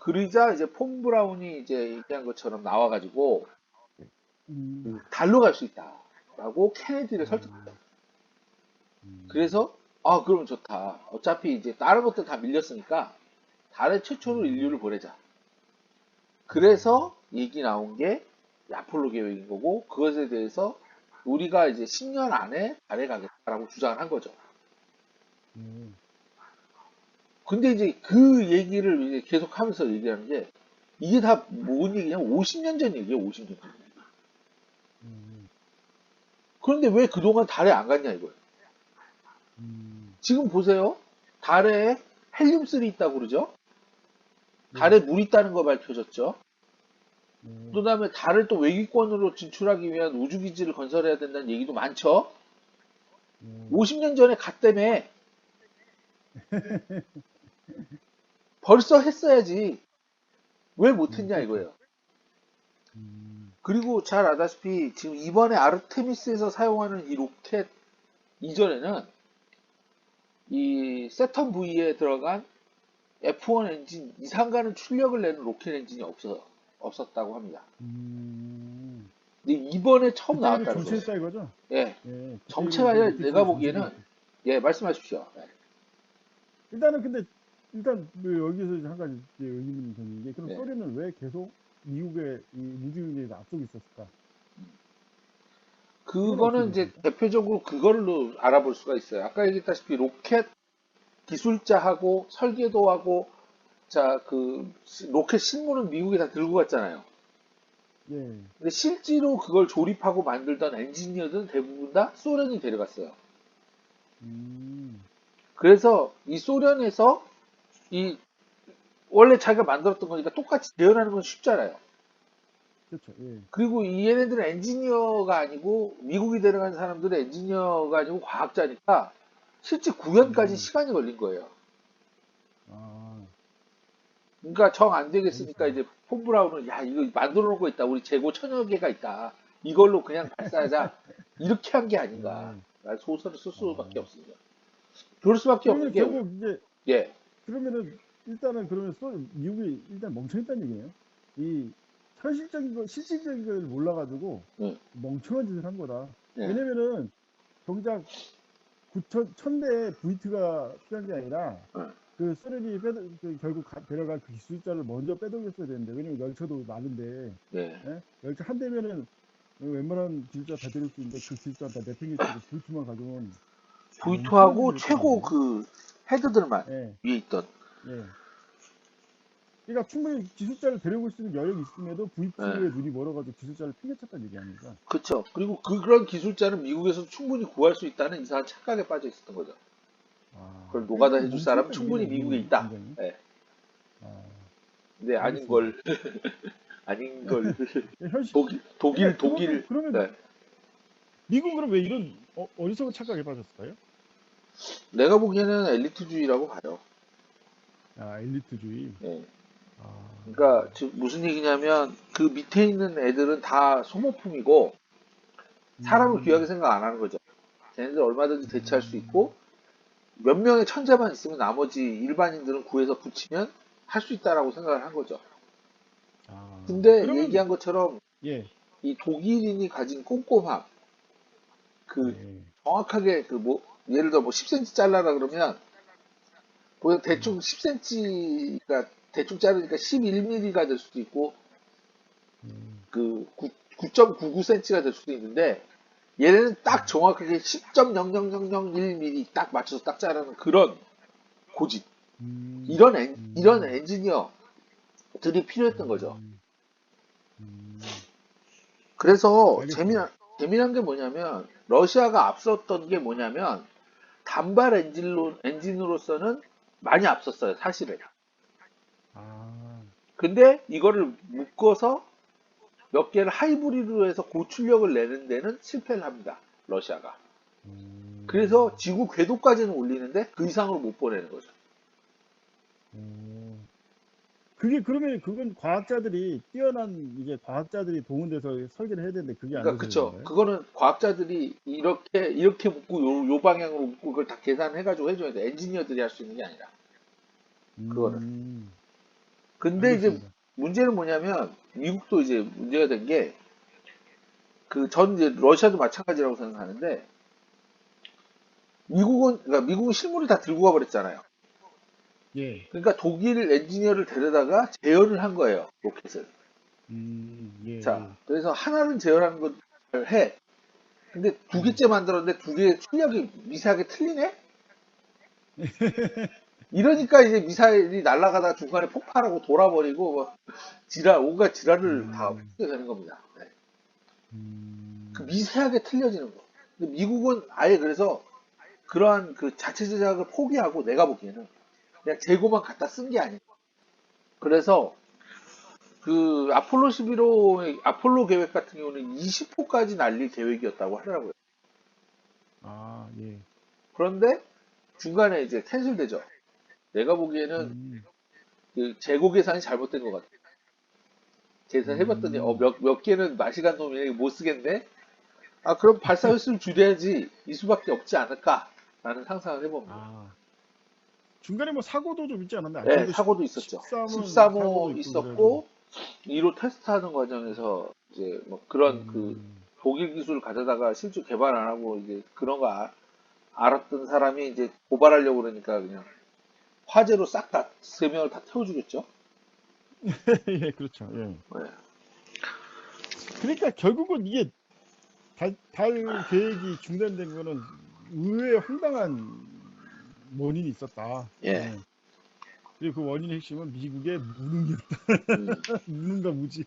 그러자 이제 폰 브라운이 이제 얘기한 것처럼 나와가지고 음, 달로 갈 수 있다라고 케네디를 설득했다. 아, 음, 그래서 아 그러면 좋다. 어차피 이제 다른 것들 다 밀렸으니까 달에 최초로 음, 인류를 보내자. 음, 그래서 얘기 나온 게 아폴로 계획인 거고 그것에 대해서 우리가 이제 10년 안에 달에 가겠다라고 주장을 한 거죠. 음, 근데 이제 그 얘기를 이제 계속 하면서 얘기하는 게 이게 다 뭔 얘기냐면 50년 전 얘기예요, 50년 전. 음, 그런데 왜 그동안 달에 안 갔냐 이거예요. 음, 지금 보세요. 달에 헬륨3 있다고 그러죠? 예, 달에 물 있다는 거 밝혀졌죠? 예, 그다음에 달을 또 외기권으로 진출하기 위한 우주기지를 건설해야 된다는 얘기도 많죠? 예. 50년 전에 갔다며 벌써 했어야지. 왜 못했냐 그렇죠. 이거예요. 음, 그리고 잘 아다시피 지금 이번에 아르테미스에서 사용하는 이 로켓 이전에는 이 세턴 V에 들어간 F1 엔진 이상 가는 출력을 내는 로켓 엔진이 없었다고 합니다. 음. 근데 이번에 처음 그때 이후로 나왔다는 거예요. 정체했다 이거죠? 예. 예, 그때 이후로 정체가 이제 아니라 로켓 내가 수입 정체가 보기에는, 됐죠. 예, 말씀하십시오. 예. 일단은 근데 일단 뭐 여기서 이제 한 가지 이제 의문이 드는 게 그럼 예. 소련은 왜 계속 미국의 이 우주경제에서 앞서고 있었을까? 이건 어떻게 그거는 이제 보십니까? 대표적으로 그걸로 알아볼 수가 있어요. 아까 얘기했다시피 로켓 기술자하고 설계도하고 자, 그 로켓 실물은 미국이 다 들고 갔잖아요. 예, 근데 실제로 그걸 조립하고 만들던 엔지니어들은 대부분 다 소련이 데려갔어요. 음, 그래서 이 소련에서 이 원래 자기가 만들었던 거니까 똑같이 재현하는 건 쉽잖아요. 그렇죠. 예, 그리고 이 얘네들은 엔지니어가 아니고 미국이 데려간 사람들은 엔지니어가 아니고 과학자니까 실제 구현까지 음, 시간이 걸린 거예요. 아, 그러니까 정 안 되겠으니까 알겠습니다. 이제 폰 브라운은 야 이거 만들어 놓은 거 있다. 우리 재고 천여 개가 있다. 이걸로 그냥 발사하자. 이렇게 한 게 아닌가. 예, 라는 소설을 쓸 수밖에 아, 없습니다. 그럴 수밖에 없는 그러면 게 결국 이제 예. 그러면은 일단은 그러면 미국이 일단 멍청했다는 얘기네요. 이 현실적인 거, 실질적인 걸 몰라가지고 예. 멍청한 짓을 한 거다. 예. 왜냐면은 정작 1000대의 V2가 필요한 게 아니라 예. 그 소련이 결국 데려갈 그 기술자를 먼저 빼돌렸어야 되는데 왜냐면 열차도 많은데 예. 예? 열차 한 대면은 웬만한 기술자 다 데려올 수 있는데 그 기술자 다 내팽개치고 V2만 가져온 멍청한 V2하고 짓을 했다는 최고 얘기예요. 그 헤드들만 예, 위에 있던 예. 그러니까 충분히 기술자를 데려올 수 있는 여력이 있음에도 예. V2에 눈이 멀어가지고 기술자를 팽개쳤다는 얘기 아닙니까? 그쵸. 그리고 그런 기술자는 미국에서 충분히 구할 수 있다는 이상한 착각에 빠져 있었던 거죠. 그걸 아, 노가다 그러니까 해줄 사람은 멍청했던 충분히 얘기네요, 미국에 미국이 있다. 굉장히. 예. 아, 근데 아닌 알겠습니다. 걸, 아닌 걸. 현실, 독일, 그것도 그러면 예. 미국은 그럼 왜 이런 어리석은 착각에 빠졌을까요? 내가 보기에는 엘리트주의라고 봐요. 아, 엘리트주의. 예. 아, 그러니까 즉 무슨 얘기냐면 그 밑에 있는 애들은 다 소모품이고 사람을 귀하게 음, 생각 안 하는 거죠. 쟤네들 얼마든지 대체할 수 음, 있고 몇 명의 천재만 있으면 나머지 일반인들은 구해서 붙이면 할 수 있다라고 생각을 한 거죠. 근데 그러면 얘기한 것처럼 예, 이 독일인이 가진 꼼꼼함, 그 예, 정확하게 그 뭐 예를 들어 뭐 10cm 잘라라 그러면 보통 음, 대충 10cm가 대충 자르니까 11mm가 될 수도 있고 예, 그 9.99cm가 될 수도 있는데 얘네는 딱 음, 정확하게 10.00001mm 딱 맞춰서 딱 자르는 그런 고집. 이런 음, 엔지니어들이 필요했던 거죠. 음, 음, 그래서 알겠습니다. 재미난 게 뭐냐면 러시아가 앞섰던 게 뭐냐면 단발 엔진으로서는 많이 앞섰어요, 사실은. 아, 근데 이거를 묶어서 몇 개를 하이브리드로 해서 고출력을 내는 데는 실패를 합니다, 러시아가. 그래서 음, 지구 궤도까지는 올리는데 그 이상으로 못 보내는 거죠. 오. 그게 그러면 그건 과학자들이 뛰어난 이제 과학자들이 동원돼서 설계를 해야 되는데 그게 안 그러니까 돼서 그런 그쵸. 건가요? 그거는 과학자들이 이렇게 묶고 요 방향으로 묶고 그걸 다 계산해가지고 해줘야 돼. 엔지니어들이 할 수 있는 게 아니라. 그거는. 음, 근데 이제 알겠습니다. 문제는 뭐냐면 미국도 이제 문제가 된 게 그 전 이제 러시아도 마찬가지라고 생각하는데 미국은 실무를 다 들고 가버렸잖아요. 예. 그러니까 독일 엔지니어를 데려다가 재현을 한 거예요, 로켓을. 예, 자, 예. 그래서 하나는 재현하는 걸 해. 근데 두 예. 개째 만들었는데 두 개의 출력이 미세하게 틀리네? 이러니까 이제 미사일이 날아가다가 중간에 폭발하고 돌아버리고 뭐 온갖 지랄을 다 음, 하게 되는 겁니다. 네. 그 음, 미세하게 틀려지는 거. 근데 미국은 아예 그래서 그러한 그 자체 제작을 포기하고 내가 보기에는 그냥 재고만 갖다 쓴 게 아니에요. 그래서 그 아폴로 11호의 아폴로 계획 같은 경우는 20호까지 날릴 계획이었다고 하더라고요. 아, 예. 그런데 중간에 이제 캔슬되죠. 내가 보기에는 음, 그 재고 계산이 잘못된 것 같아요. 계산해봤더니 음, 몇 개는 마시간 놈이 못 쓰겠네? 아 그럼 발사 횟수를 줄여야지 이 수밖에 없지 않을까라는 상상을 해봅니다. 아. 중간에 뭐 사고도 좀 있지 않았나? 네, 아폴로 사고도 있었죠. 13은 사고도 13호 있고 그래가지고. 있었고 2로 테스트하는 과정에서 이제 뭐 그런 그 음, 독일 기술을 가져다가 실제 개발 안 하고 이제 그런 거 알았던 사람이 이제 고발하려고 그러니까 그냥 화재로 싹 다 세 명을 다 태워주겠죠. 예, 그렇죠. 예. 네. 그러니까 결국은 이게 달 계획이 중단된 거는 의외의 황당한 원인이 있었다. 예. 예. 그리고 그 원인의 핵심은 미국의 무능이었다. 음. 무능과 무지.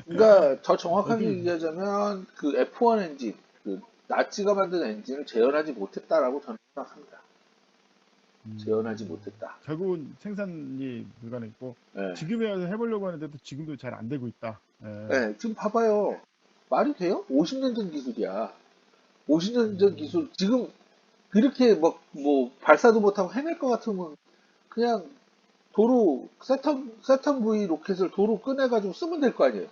그러니까 더 정확하게 어떻게, 얘기하자면 그 F1 엔진, 그 나치가 만든 엔진을 재현하지 못했다라고 저는 생각합니다. 재현하지 못했다. 결국은 생산이 불가능했고, 예. 지금에 해보려고 하는데도 지금도 잘 안 되고 있다. 예. 예, 지금 봐봐요. 말이 돼요? 50년 전 기술이야. 50년 전 음, 기술, 지금 그렇게 뭐 발사도 못하고 해낼 것 같으면 그냥 도로, 세턴 V 로켓을 도로 꺼내가지고 쓰면 될 거 아니에요.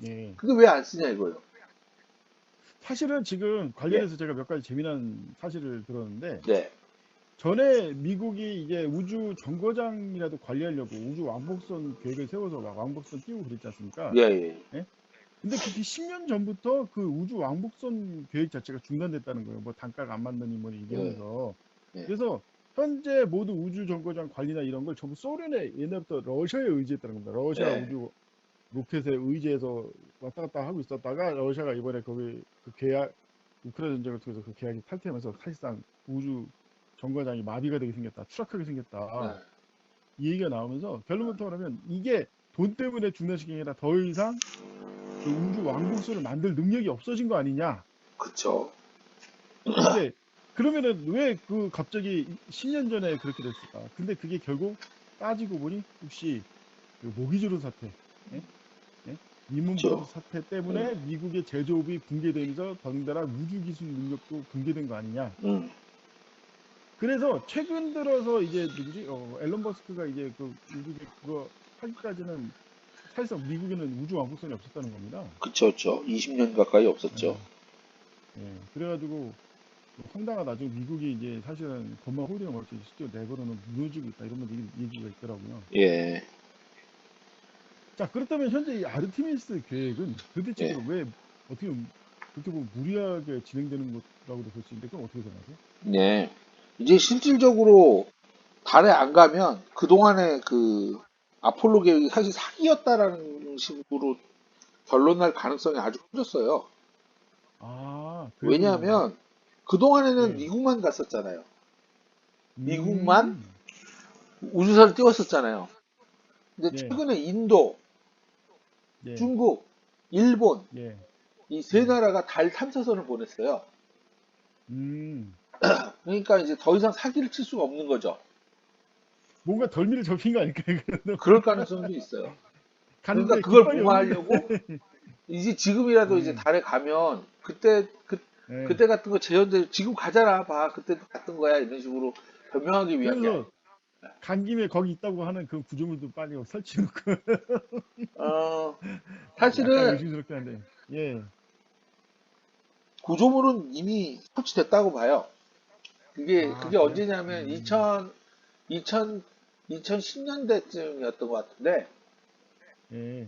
예. 근데 왜 안 쓰냐 이거예요. 사실은 지금 예. 관련해서 제가 몇 가지 재미난 사실을 들었는데, 네. 전에 미국이 이제 우주 정거장이라도 관리하려고 우주 왕복선 계획을 세워서 막 왕복선 띄우고 그랬지 않습니까? 예, 예. 예? 근데 그게 10년 전부터 그 우주 왕복선 계획 자체가 중단됐다는 거예요. 뭐 단가가 안 맞느니 뭐 예. 얘기하면서. 예. 그래서 현재 모두 우주 정거장 관리나 이런 걸 전부 소련에 옛날부터 러시아에 의지했다는 겁니다. 러시아 예. 우주 로켓에 의지해서 왔다 갔다 하고 있었다가 러시아가 이번에 거기 그 계약 우크라이나 전쟁을 통해서 그 계약이 탈퇴하면서 사실상 우주 정거장이 마비가 되게 생겼다, 추락하게 생겼다. 예. 이 얘기가 나오면서 결론부터 말하면 이게 돈 때문에 중단시킨 게 아니라 더 이상 그 우주 왕복선을 만들 능력이 없어진 거 아니냐. 그쵸. 근데 그러면은 왜 그 갑자기 10년 전에 그렇게 됐을까? 근데 그게 결국 따지고 보니 혹시 그 모기지로 사태, 예? 예? 리먼 브라더 그쵸. 사태 음. 때문에 미국의 제조업이 붕괴되면서 더군다나 우주 기술 능력도 붕괴된 거 아니냐. 음. 그래서 최근 들어서 이제 누구지? 앨런 버스크가 이제 그 우주계 그거 하기까지는 사실상 미국에는 우주 왕복선이 없었다는 겁니다. 그쵸, 그쵸. 20년 가까이 없었죠. 예, 예. 그래가지고 황당하다. 지금 미국이 이제 사실은 건만 홀딩을 멀티 실제로 내버려는 무너지고 있다. 이런 얘기가 있더라고요. 예. 자, 그렇다면 현재 이 아르테미스 계획은 도대체 예. 그럼 왜 어떻게 보면 그렇게 보면 무리하게 진행되는 것라고도 볼 수 있는데 그럼 어떻게 생각하세요? 네. 이제 실질적으로 달에 안 가면 그동안의 그 아폴로 계획이 사실 사기였다라는 식으로 결론 날 가능성이 아주 커졌어요. 아, 그래도 왜냐하면 그동안에는 예, 미국만 갔었잖아요. 미국만 음, 우주선을 띄웠었잖아요. 근데 예, 최근에 인도, 예, 중국, 일본 예, 이 세 예, 나라가 달 탐사선을 보냈어요. 음. 그러니까 이제 더 이상 사기를 칠 수가 없는 거죠. 뭔가 덜미를 접힌 거 아닐까요? 그래도 그럴 가능성도 있어요. 그러니까 갔는데 그걸 깃발이 없는데, 무마하려고 이제 지금이라도 이제 예, 달에 가면 예. 그때 같은 거 재현돼 지금 가잖아 봐 그때도 갔던 거야 이런 식으로 변명하기 위한 게 아니에요. 그래서 간 김에 거기 있다고 하는 그 구조물도 빨리 설치해놓고 어, 약간 사실은 의심스럽긴 한데, 예, 구조물은 이미 설치됐다고 봐요. 그게 아, 그래요? 언제냐면 2000 2010년대쯤이었던 것 같은데, 예.